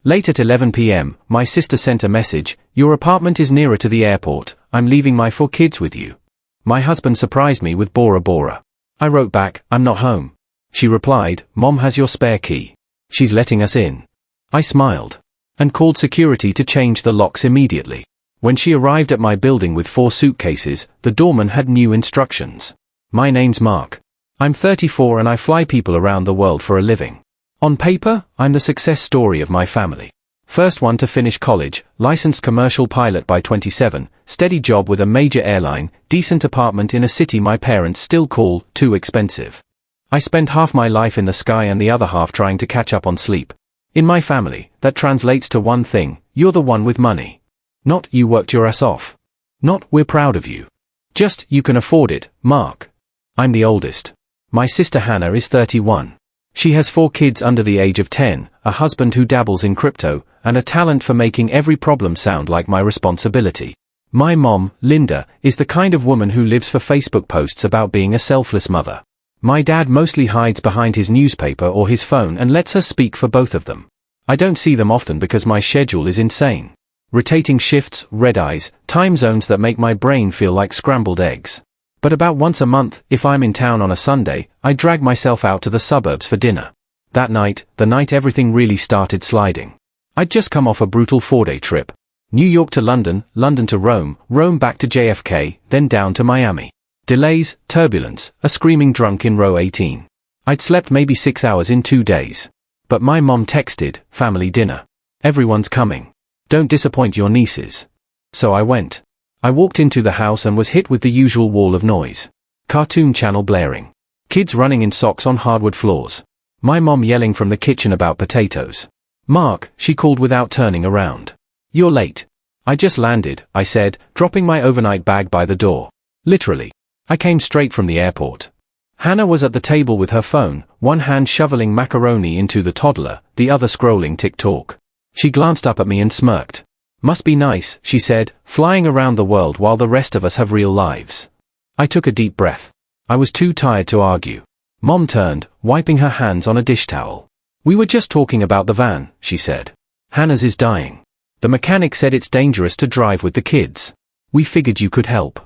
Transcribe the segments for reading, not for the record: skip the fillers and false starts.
Late at 11 p.m., my sister sent a message, "Your apartment is nearer to the airport, I'm leaving my 4 kids with you." My husband surprised me with Bora Bora. I wrote back, "I'm not home." She replied, "Mom has your spare key. She's letting us in." I smiled and called security to change the locks immediately. When she arrived at my building with 4 suitcases, the doorman had new instructions. "My name's Mark. I'm 34 and I fly people around the world for a living. On paper, I'm the success story of my family. First one to finish college, licensed commercial pilot by 27, steady job with a major airline, decent apartment in a city my parents still call too expensive. I spend half my life in the sky and the other half trying to catch up on sleep. In my family, that translates to one thing: you're the one with money. Not, you worked your ass off. Not, we're proud of you. Just, you can afford it, Mark." I'm the oldest. My sister Hannah is 31. She has 4 kids under the age of 10, a husband who dabbles in crypto, and a talent for making every problem sound like my responsibility. My mom, Linda, is the kind of woman who lives for Facebook posts about being a selfless mother. My dad mostly hides behind his newspaper or his phone and lets her speak for both of them. I don't see them often because my schedule is insane. Rotating shifts, red eyes, time zones that make my brain feel like scrambled eggs. But about once a month, if I'm in town on a Sunday, I drag myself out to the suburbs for dinner. That night, the night everything really started sliding. I'd just come off a brutal 4-day trip. New York to London, London to Rome, Rome back to JFK, then down to Miami. Delays, turbulence, a screaming drunk in row 18. I'd slept maybe 6 hours in 2 days. But my mom texted, "Family dinner. Everyone's coming. Don't disappoint your nieces." So I went. I walked into the house and was hit with the usual wall of noise. Cartoon channel blaring. Kids running in socks on hardwood floors. My mom yelling from the kitchen about potatoes. "Mark," she called without turning around. "You're late." "I just landed," I said, dropping my overnight bag by the door. Literally. I came straight from the airport. Hannah was at the table with her phone, one hand shoveling macaroni into the toddler, the other scrolling TikTok. She glanced up at me and smirked. "Must be nice," she said, "flying around the world while the rest of us have real lives." I took a deep breath. I was too tired to argue. Mom turned, wiping her hands on a dish towel. "We were just talking about the van," she said. "Hannah's is dying. The mechanic said it's dangerous to drive with the kids. We figured you could help."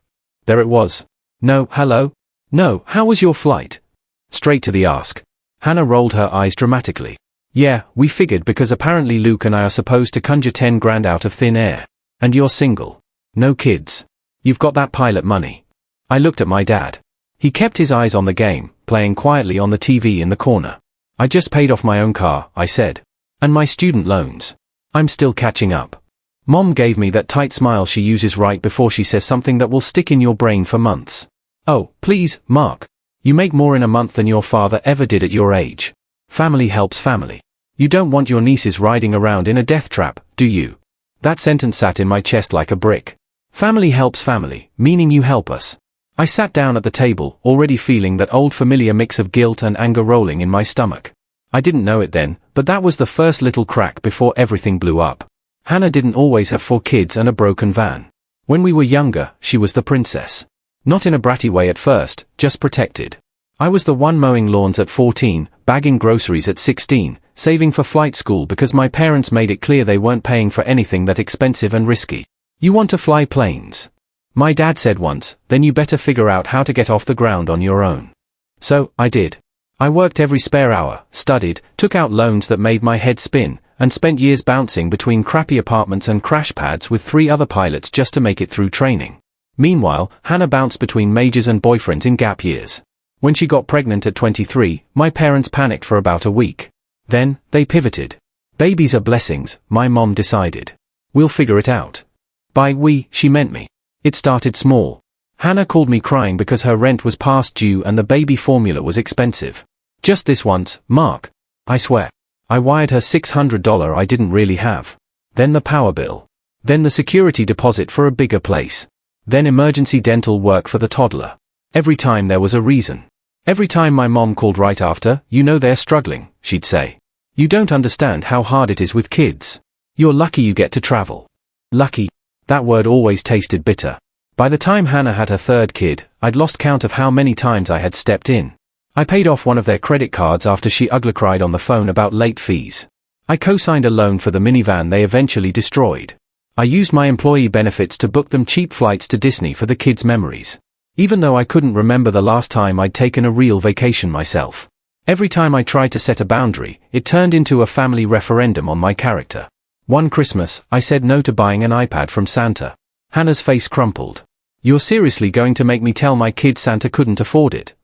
There it was. "No, hello? No, how was your flight?" Straight to the ask. Hannah rolled her eyes dramatically. "Yeah, we figured because apparently Luke and I are supposed to conjure 10 grand out of thin air. And you're single. No kids. You've got that pilot money." I looked at my dad. He kept his eyes on the game, playing quietly on the TV in the corner. "I just paid off my own car," I said. "And my student loans. I'm still catching up." Mom gave me that tight smile she uses right before she says something that will stick in your brain for months. "Oh, please, Mark. You make more in a month than your father ever did at your age. Family helps family. You don't want your nieces riding around in a death trap, do you?" That sentence sat in my chest like a brick. Family helps family, meaning you help us. I sat down at the table, already feeling that old familiar mix of guilt and anger rolling in my stomach. I didn't know it then, but that was the first little crack before everything blew up. Hannah didn't always have 4 kids and a broken van. When we were younger, she was the princess. Not in a bratty way at first, just protected. I was the one mowing lawns at 14, bagging groceries at 16, saving for flight school because my parents made it clear they weren't paying for anything that expensive and risky. "You want to fly planes?" my dad said once, "Then you better figure out how to get off the ground on your own." So, I did. I worked every spare hour, studied, took out loans that made my head spin, and spent years bouncing between crappy apartments and crash pads with 3 other pilots just to make it through training. Meanwhile, Hannah bounced between majors and boyfriends in gap years. When she got pregnant at 23, my parents panicked for about a week. Then, they pivoted. Babies are blessings, my mom decided. We'll figure it out. By we, she meant me. It started small. Hannah called me crying because her rent was past due and the baby formula was expensive. "Just this once, Mark. I swear." I wired her $600 I didn't really have. Then the power bill. Then the security deposit for a bigger place. Then emergency dental work for the toddler. Every time there was a reason. Every time my mom called right after, "You know they're struggling," she'd say. "You don't understand how hard it is with kids. You're lucky you get to travel." Lucky. That word always tasted bitter. By the time Hannah had her 3rd kid, I'd lost count of how many times I had stepped in. I paid off one of their credit cards after she ugly cried on the phone about late fees. I co-signed a loan for the minivan they eventually destroyed. I used my employee benefits to book them cheap flights to Disney for the kids' memories. Even though I couldn't remember the last time I'd taken a real vacation myself. Every time I tried to set a boundary, it turned into a family referendum on my character. One Christmas, I said no to buying an iPad from Santa. Hannah's face crumpled. "You're seriously going to make me tell my kid Santa couldn't afford it?"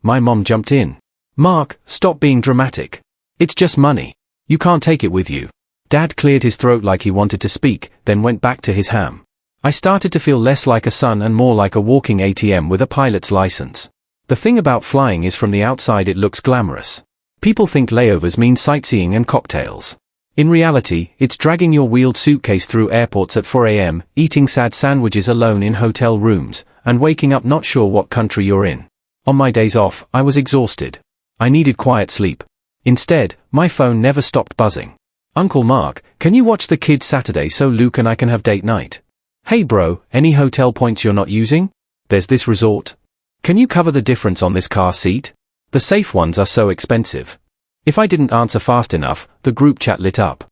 My mom jumped in. "Mark, stop being dramatic. It's just money. You can't take it with you." Dad cleared his throat like he wanted to speak, then went back to his ham. I started to feel less like a son and more like a walking ATM with a pilot's license. The thing about flying is from the outside it looks glamorous. People think layovers mean sightseeing and cocktails. In reality, it's dragging your wheeled suitcase through airports at 4 a.m., eating sad sandwiches alone in hotel rooms, and waking up not sure what country you're in. On my days off, I was exhausted. I needed quiet sleep. Instead, my phone never stopped buzzing. "Uncle Mark, can you watch the kids Saturday so Luke and I can have date night?" "Hey bro, any hotel points you're not using? There's this resort. Can you cover the difference on this car seat? The safe ones are so expensive." If I didn't answer fast enough, the group chat lit up.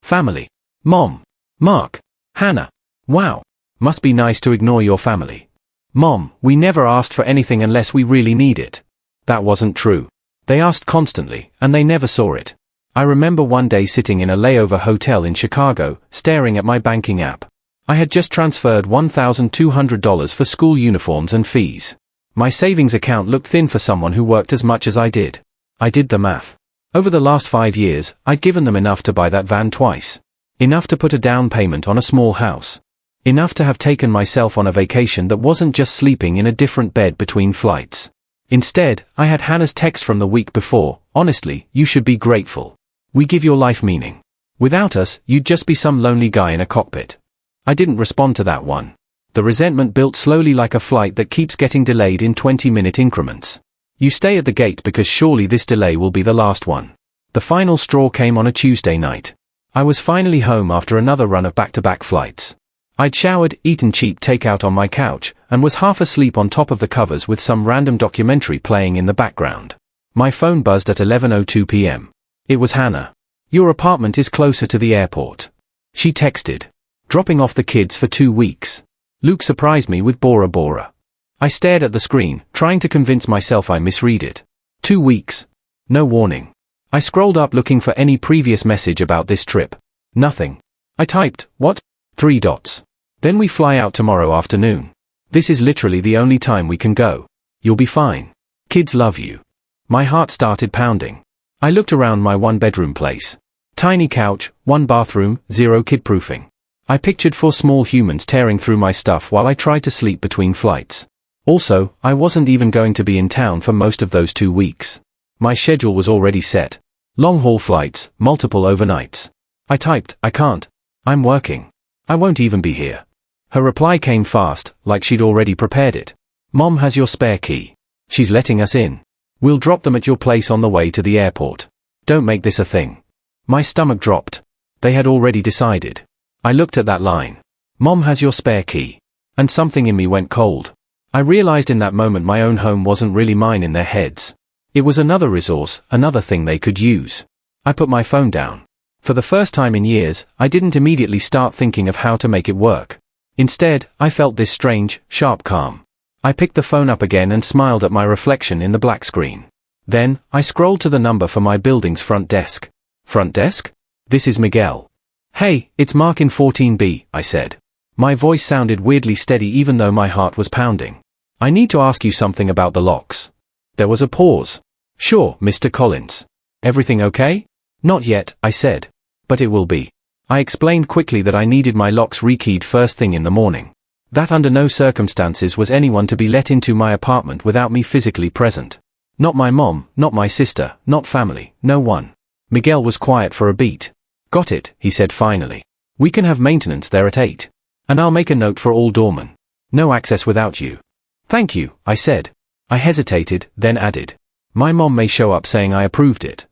Family. Mom. Mark. Hannah. Wow. Must be nice to ignore your family. Mom, we never asked for anything unless we really need it. That wasn't true. They asked constantly, and they never saw it. I remember one day sitting in a layover hotel in Chicago, staring at my banking app. I had just transferred $1,200 for school uniforms and fees. My savings account looked thin for someone who worked as much as I did. I did the math. Over the last 5 years, I'd given them enough to buy that van twice. Enough to put a down payment on a small house. Enough to have taken myself on a vacation that wasn't just sleeping in a different bed between flights. Instead, I had Hannah's text from the week before. "Honestly, you should be grateful. We give your life meaning. Without us, you'd just be some lonely guy in a cockpit." I didn't respond to that one. The resentment built slowly like a flight that keeps getting delayed in 20-minute increments. You stay at the gate because surely this delay will be the last one. The final straw came on a Tuesday night. I was finally home after another run of back-to-back flights. I'd showered, eaten cheap takeout on my couch, and was half asleep on top of the covers with some random documentary playing in the background. My phone buzzed at 11:02 p.m. It was Hannah. "Your apartment is closer to the airport," she texted. "Dropping off the kids for 2 weeks. Luke surprised me with Bora Bora." I stared at the screen, trying to convince myself I misread it. 2 weeks. No warning. I scrolled up looking for any previous message about this trip. Nothing. I typed, "What? 3 dots. Then we fly out tomorrow afternoon. This is literally the only time we can go. You'll be fine. Kids love you." My heart started pounding. I looked around my 1-bedroom place. Tiny couch, 1 bathroom, 0 kid-proofing. I pictured 4 small humans tearing through my stuff while I tried to sleep between flights. Also, I wasn't even going to be in town for most of those 2 weeks. My schedule was already set. Long-haul flights, multiple overnights. I typed, "I can't. I'm working. I won't even be here." Her reply came fast, like she'd already prepared it. "Mom has your spare key. She's letting us in. We'll drop them at your place on the way to the airport. Don't make this a thing." My stomach dropped. They had already decided. I looked at that line. "Mom has your spare key." And something in me went cold. I realized in that moment my own home wasn't really mine in their heads. It was another resource, another thing they could use. I put my phone down. For the first time in years, I didn't immediately start thinking of how to make it work. Instead, I felt this strange, sharp calm. I picked the phone up again and smiled at my reflection in the black screen. Then, I scrolled to the number for my building's front desk. "Front desk? This is Miguel." "Hey, it's Mark in 14B, I said. My voice sounded weirdly steady even though my heart was pounding. "I need to ask you something about the locks." There was a pause. "Sure, Mr. Collins. Everything okay?" "Not yet," I said. "But it will be." I explained quickly that I needed my locks rekeyed first thing in the morning. That under no circumstances was anyone to be let into my apartment without me physically present. Not my mom, not my sister, not family, no one. Miguel was quiet for a beat. "Got it," he said finally. "We can have maintenance there at 8. And I'll make a note for all doormen. No access without you." "Thank you," I said. I hesitated, then added, "My mom may show up saying I approved it."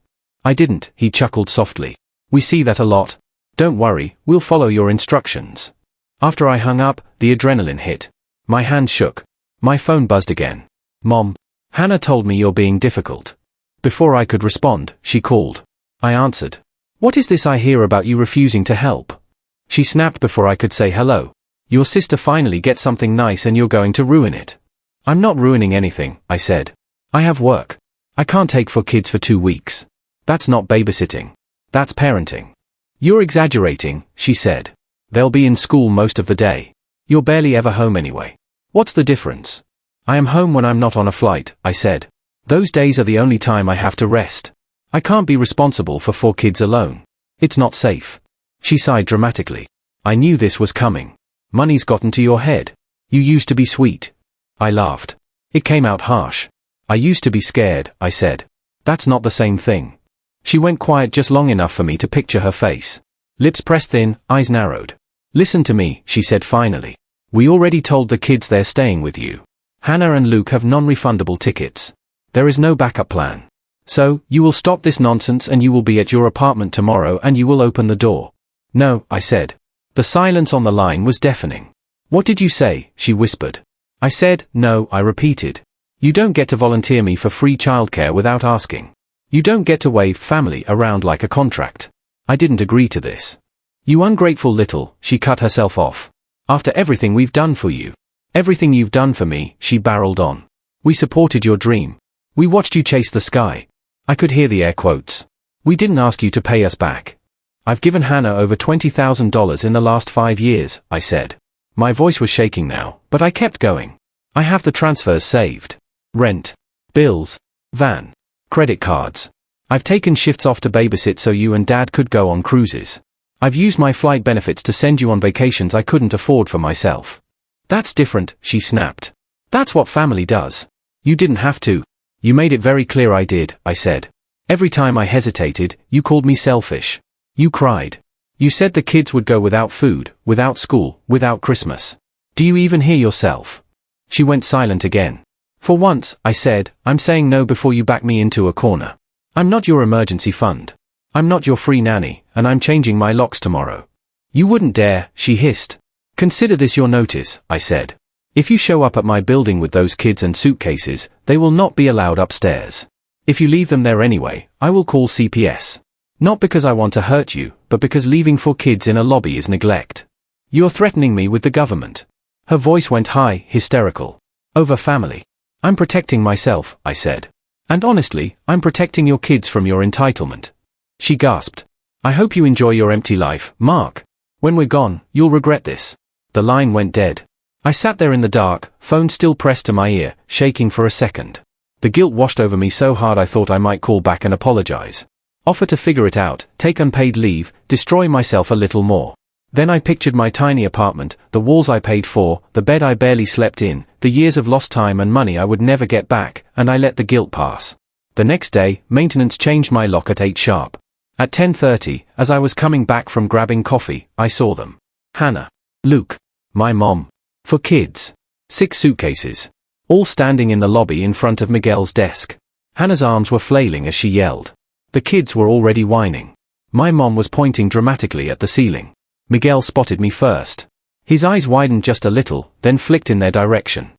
"I didn't," he chuckled softly. "We see that a lot. Don't worry, we'll follow your instructions." After I hung up, the adrenaline hit. My hand shook. My phone buzzed again. "Mom, Hannah told me you're being difficult." Before I could respond, she called. I answered. What is this I hear about you refusing to help? She snapped before I could say hello. Your sister finally gets something nice and you're going to ruin it. I'm not ruining anything, I said. I have work. I can't take 4 kids for 2 weeks. That's not babysitting. That's parenting. You're exaggerating, she said. They'll be in school most of the day. You're barely ever home anyway. What's the difference? I am home when I'm not on a flight, I said. Those days are the only time I have to rest. I can't be responsible for 4 kids alone. It's not safe. She sighed dramatically. I knew this was coming. Money's gotten to your head. You used to be sweet. I laughed. It came out harsh. I used to be scared, I said. That's not the same thing. She went quiet just long enough for me to picture her face. Lips pressed thin, eyes narrowed. Listen to me, she said finally. We already told the kids they're staying with you. Hannah and Luke have non-refundable tickets. There is no backup plan. So, you will stop this nonsense and you will be at your apartment tomorrow and you will open the door. No, I said. The silence on the line was deafening. What did you say? She whispered. I said, no, I repeated. You don't get to volunteer me for free childcare without asking. You don't get to wave family around like a contract. I didn't agree to this. You ungrateful little, she cut herself off. After everything we've done for you. Everything you've done for me, she barreled on. We supported your dream. We watched you chase the sky. I could hear the air quotes. We didn't ask you to pay us back. I've given Hannah over $20,000 in the last 5 years, I said. My voice was shaking now, but I kept going. I have the transfers saved. Rent. Bills. Van. Credit cards. I've taken shifts off to babysit so you and Dad could go on cruises. I've used my flight benefits to send you on vacations I couldn't afford for myself. That's different, she snapped. That's what family does. You didn't have to. You made it very clear I did, I said. Every time I hesitated, you called me selfish. You cried. You said the kids would go without food, without school, without Christmas. Do you even hear yourself? She went silent again. For once, I said, I'm saying no before you back me into a corner. I'm not your emergency fund. I'm not your free nanny, and I'm changing my locks tomorrow. You wouldn't dare, she hissed. Consider this your notice, I said. If you show up at my building with those kids and suitcases, they will not be allowed upstairs. If you leave them there anyway, I will call CPS. Not because I want to hurt you, but because leaving 4 kids in a lobby is neglect. You're threatening me with the government. Her voice went high, hysterical. Over family. I'm protecting myself, I said. And honestly, I'm protecting your kids from your entitlement. She gasped. I hope you enjoy your empty life, Mark. When we're gone, you'll regret this. The line went dead. I sat there in the dark, phone still pressed to my ear, shaking for a second. The guilt washed over me so hard I thought I might call back and apologize. Offer to figure it out, take unpaid leave, destroy myself a little more. Then I pictured my tiny apartment, the walls I paid for, the bed I barely slept in, the years of lost time and money I would never get back, and I let the guilt pass. The next day, maintenance changed my lock at 8 sharp. At 10:30, as I was coming back from grabbing coffee, I saw them. Hannah. Luke. My mom. 4 kids. 6 suitcases. All standing in the lobby in front of Miguel's desk. Hannah's arms were flailing as she yelled. The kids were already whining. My mom was pointing dramatically at the ceiling. Miguel spotted me first. His eyes widened just a little, then flicked in their direction.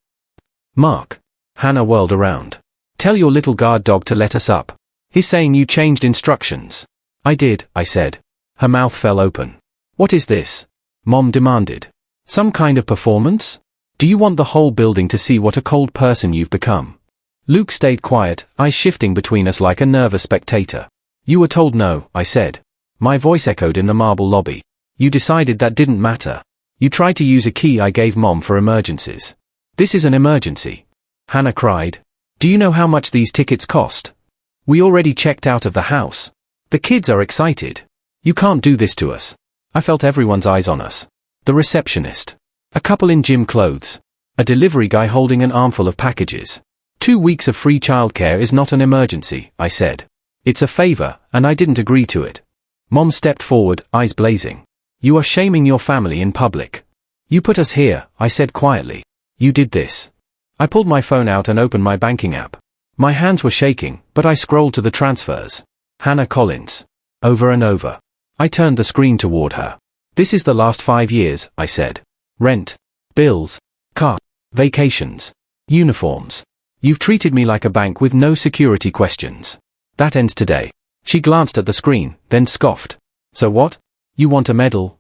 Mark. Hannah whirled around. Tell your little guard dog to let us up. He's saying you changed instructions. I did, I said. Her mouth fell open. What is this? Mom demanded. Some kind of performance? Do you want the whole building to see what a cold person you've become? Luke stayed quiet, eyes shifting between us like a nervous spectator. You were told no, I said. My voice echoed in the marble lobby. You decided that didn't matter. You tried to use a key I gave Mom for emergencies. This is an emergency. Hannah cried. Do you know how much these tickets cost? We already checked out of the house. The kids are excited. You can't do this to us. I felt everyone's eyes on us. The receptionist. A couple in gym clothes. A delivery guy holding an armful of packages. 2 weeks of free childcare is not an emergency, I said. It's a favor, and I didn't agree to it. Mom stepped forward, eyes blazing. You are shaming your family in public. You put us here, I said quietly. You did this. I pulled my phone out and opened my banking app. My hands were shaking, but I scrolled to the transfers. Hannah Collins. Over and over. I turned the screen toward her. This is the last 5 years, I said. Rent. Bills. Car. Vacations. Uniforms. You've treated me like a bank with no security questions. That ends today. She glanced at the screen, then scoffed. So what? You want a medal?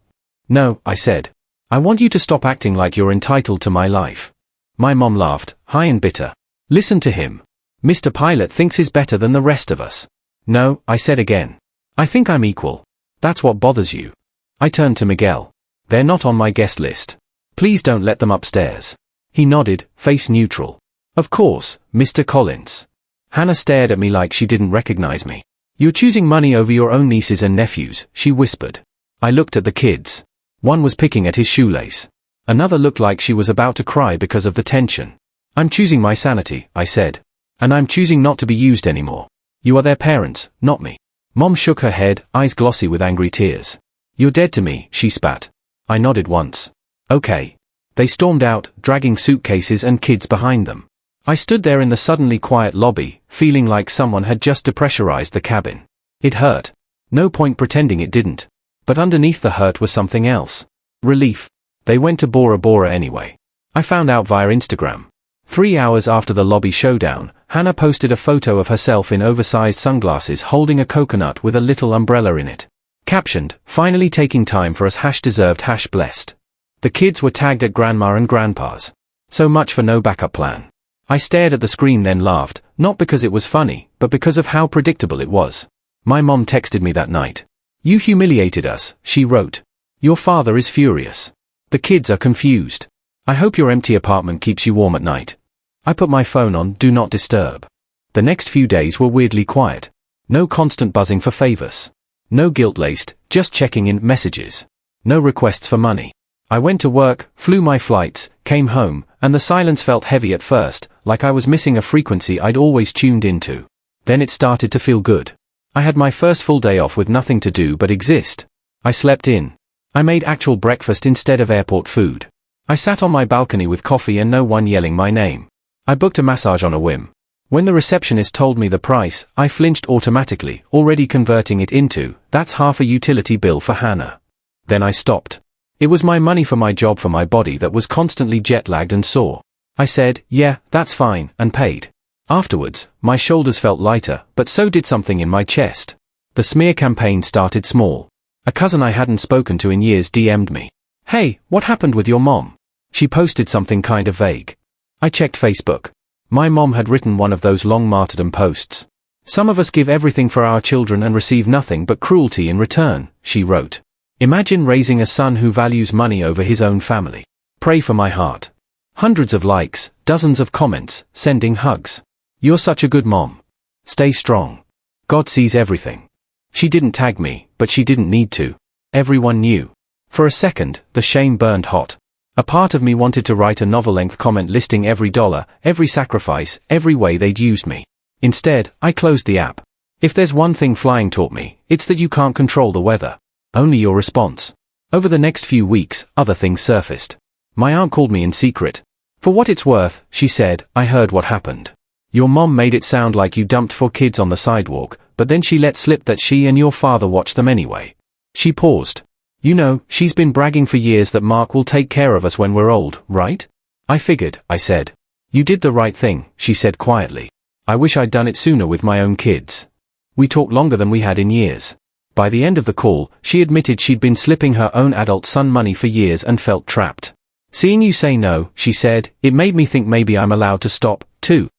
No, I said. I want you to stop acting like you're entitled to my life. My mom laughed, high and bitter. Listen to him. Mr. Pilot thinks he's better than the rest of us. No, I said again. I think I'm equal. That's what bothers you. I turned to Miguel. They're not on my guest list. Please don't let them upstairs. He nodded, face neutral. Of course, Mr. Collins. Hannah stared at me like she didn't recognize me. You're choosing money over your own nieces and nephews, she whispered. I looked at the kids. One was picking at his shoelace. Another looked like she was about to cry because of the tension. I'm choosing my sanity, I said. And I'm choosing not to be used anymore. You are their parents, not me. Mom shook her head, eyes glossy with angry tears. You're dead to me, she spat. I nodded once. Okay. They stormed out, dragging suitcases and kids behind them. I stood there in the suddenly quiet lobby, feeling like someone had just depressurized the cabin. It hurt. No point pretending it didn't. But underneath the hurt was something else. Relief. They went to Bora Bora anyway. I found out via Instagram. 3 hours after the lobby showdown, Hannah posted a photo of herself in oversized sunglasses holding a coconut with a little umbrella in it. Captioned, finally taking time for us #deserved #blessed. The kids were tagged at Grandma and Grandpa's. So much for no backup plan. I stared at the screen then laughed, not because it was funny, but because of how predictable it was. My mom texted me that night. You humiliated us, she wrote. Your father is furious. The kids are confused. I hope your empty apartment keeps you warm at night. I put my phone on Do Not Disturb. The next few days were weirdly quiet. No constant buzzing for favors. No guilt-laced, just checking in messages. No requests for money. I went to work, flew my flights, came home, and the silence felt heavy at first, like I was missing a frequency I'd always tuned into. Then it started to feel good. I had my first full day off with nothing to do but exist. I slept in. I made actual breakfast instead of airport food. I sat on my balcony with coffee and no one yelling my name. I booked a massage on a whim. When the receptionist told me the price, I flinched automatically, already converting it into, that's half a utility bill for Hannah. Then I stopped. It was my money for my job for my body that was constantly jet-lagged and sore. I said, yeah, that's fine, and paid. Afterwards, my shoulders felt lighter, but so did something in my chest. The smear campaign started small. A cousin I hadn't spoken to in years DM'd me. Hey, what happened with your mom? She posted something kind of vague. I checked Facebook. My mom had written one of those long martyrdom posts. Some of us give everything for our children and receive nothing but cruelty in return, she wrote. Imagine raising a son who values money over his own family. Pray for my heart. Hundreds of likes, dozens of comments, sending hugs. You're such a good mom. Stay strong. God sees everything. She didn't tag me, but she didn't need to. Everyone knew. For a second, the shame burned hot. A part of me wanted to write a novel-length comment listing every dollar, every sacrifice, every way they'd used me. Instead, I closed the app. If there's one thing flying taught me, it's that you can't control the weather. Only your response. Over the next few weeks, other things surfaced. My aunt called me in secret. For what it's worth, she said, I heard what happened. Your mom made it sound like you dumped 4 kids on the sidewalk, but then she let slip that she and your father watched them anyway. She paused. You know, she's been bragging for years that Mark will take care of us when we're old, right? I figured, I said. You did the right thing, she said quietly. I wish I'd done it sooner with my own kids. We talked longer than we had in years. By the end of the call, she admitted she'd been slipping her own adult son money for years and felt trapped. Seeing you say no, she said, it made me think maybe I'm allowed to stop, too.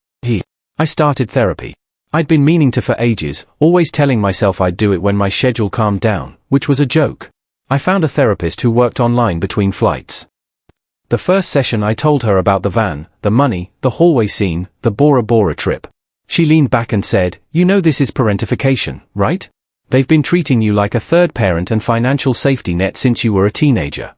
I started therapy. I'd been meaning to for ages, always telling myself I'd do it when my schedule calmed down, which was a joke. I found a therapist who worked online between flights. The first session I told her about the van, the money, the hallway scene, the Bora Bora trip. She leaned back and said, you know this is parentification, right? They've been treating you like a third parent and financial safety net since you were a teenager.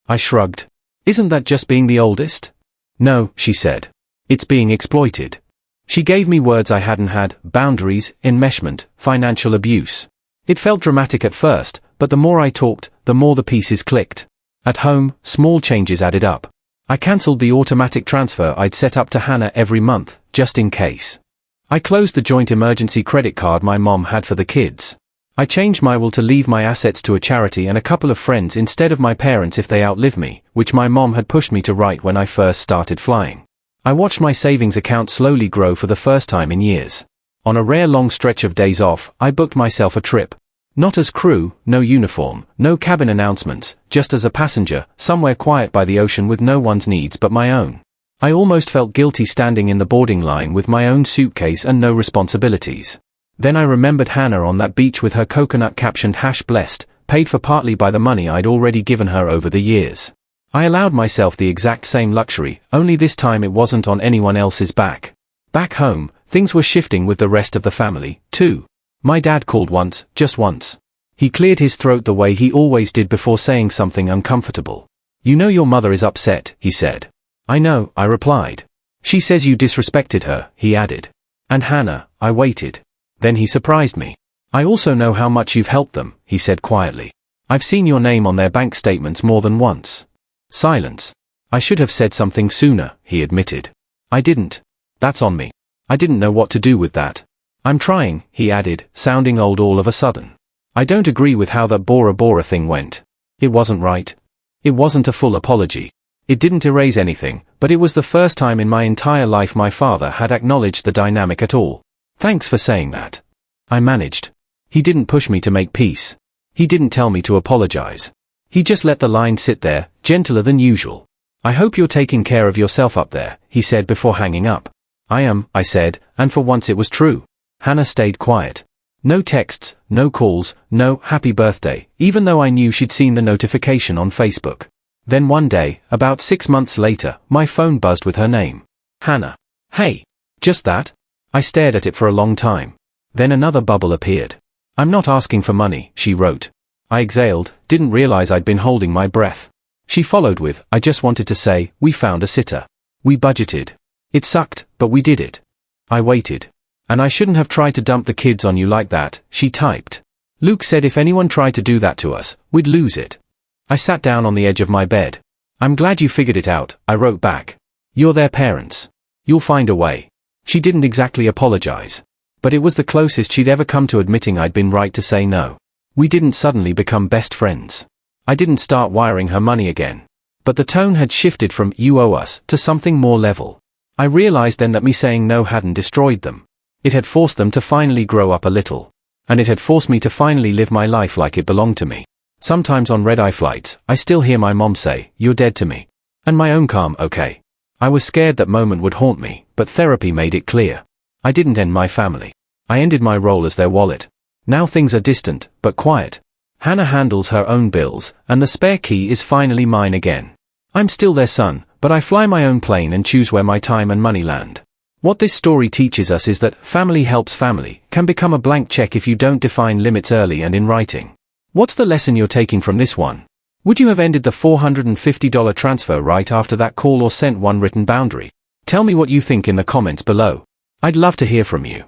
I shrugged. Isn't that just being the oldest? No, she said. It's being exploited. She gave me words I hadn't had, boundaries, enmeshment, financial abuse. It felt dramatic at first, but the more I talked, the more the pieces clicked. At home, small changes added up. I cancelled the automatic transfer I'd set up to Hannah every month, just in case. I closed the joint emergency credit card my mom had for the kids. I changed my will to leave my assets to a charity and a couple of friends instead of my parents if they outlive me, which my mom had pushed me to write when I first started flying. I watched my savings account slowly grow for the first time in years. On a rare long stretch of days off, I booked myself a trip. Not as crew, no uniform, no cabin announcements, just as a passenger, somewhere quiet by the ocean with no one's needs but my own. I almost felt guilty standing in the boarding line with my own suitcase and no responsibilities. Then I remembered Hannah on that beach with her coconut captioned #blessed, paid for partly by the money I'd already given her over the years. I allowed myself the exact same luxury, only this time it wasn't on anyone else's back. Back home, things were shifting with the rest of the family, too. My dad called once, just once. He cleared his throat the way he always did before saying something uncomfortable. "You know your mother is upset," he said. "I know," I replied. "She says you disrespected her," he added. "And Hannah," I waited. Then he surprised me. "I also know how much you've helped them," he said quietly. "I've seen your name on their bank statements more than once." Silence. "I should have said something sooner," he admitted. "I didn't. That's on me. I didn't know what to do with that." "I'm trying," he added, sounding old all of a sudden. "I don't agree with how that Bora Bora thing went. It wasn't right. It wasn't a full apology. It didn't erase anything, but it was the first time in my entire life my father had acknowledged the dynamic at all. Thanks for saying that." I managed. He didn't push me to make peace. He didn't tell me to apologize. He just let the line sit there, gentler than usual. "I hope you're taking care of yourself up there," he said before hanging up. "I am," I said, and for once it was true. Hannah stayed quiet. No texts, no calls, no happy birthday, even though I knew she'd seen the notification on Facebook. Then one day, about 6 months later, my phone buzzed with her name. "Hannah." "Hey." "Just that?" I stared at it for a long time. Then another bubble appeared. "I'm not asking for money," she wrote. I exhaled, didn't realize I'd been holding my breath. She followed with, "I just wanted to say, we found a sitter. We budgeted. It sucked, but we did it." I waited. "And I shouldn't have tried to dump the kids on you like that," she typed. "Luke said if anyone tried to do that to us, we'd lose it." I sat down on the edge of my bed. "I'm glad you figured it out," I wrote back. "You're their parents. You'll find a way." She didn't exactly apologize. But it was the closest she'd ever come to admitting I'd been right to say no. We didn't suddenly become best friends. I didn't start wiring her money again. But the tone had shifted from "you owe us" to something more level. I realized then that me saying no hadn't destroyed them. It had forced them to finally grow up a little. And it had forced me to finally live my life like it belonged to me. Sometimes on red-eye flights, I still hear my mom say, "You're dead to me." And my own calm, "Okay." I was scared that moment would haunt me, but therapy made it clear. I didn't end my family. I ended my role as their wallet. Now things are distant, but quiet. Hannah handles her own bills, and the spare key is finally mine again. I'm still their son, but I fly my own plane and choose where my time and money land. What this story teaches us is that family helps family can become a blank check if you don't define limits early and in writing. What's the lesson you're taking from this one? Would you have ended the $450 transfer right after that call or sent one written boundary? Tell me what you think in the comments below. I'd love to hear from you.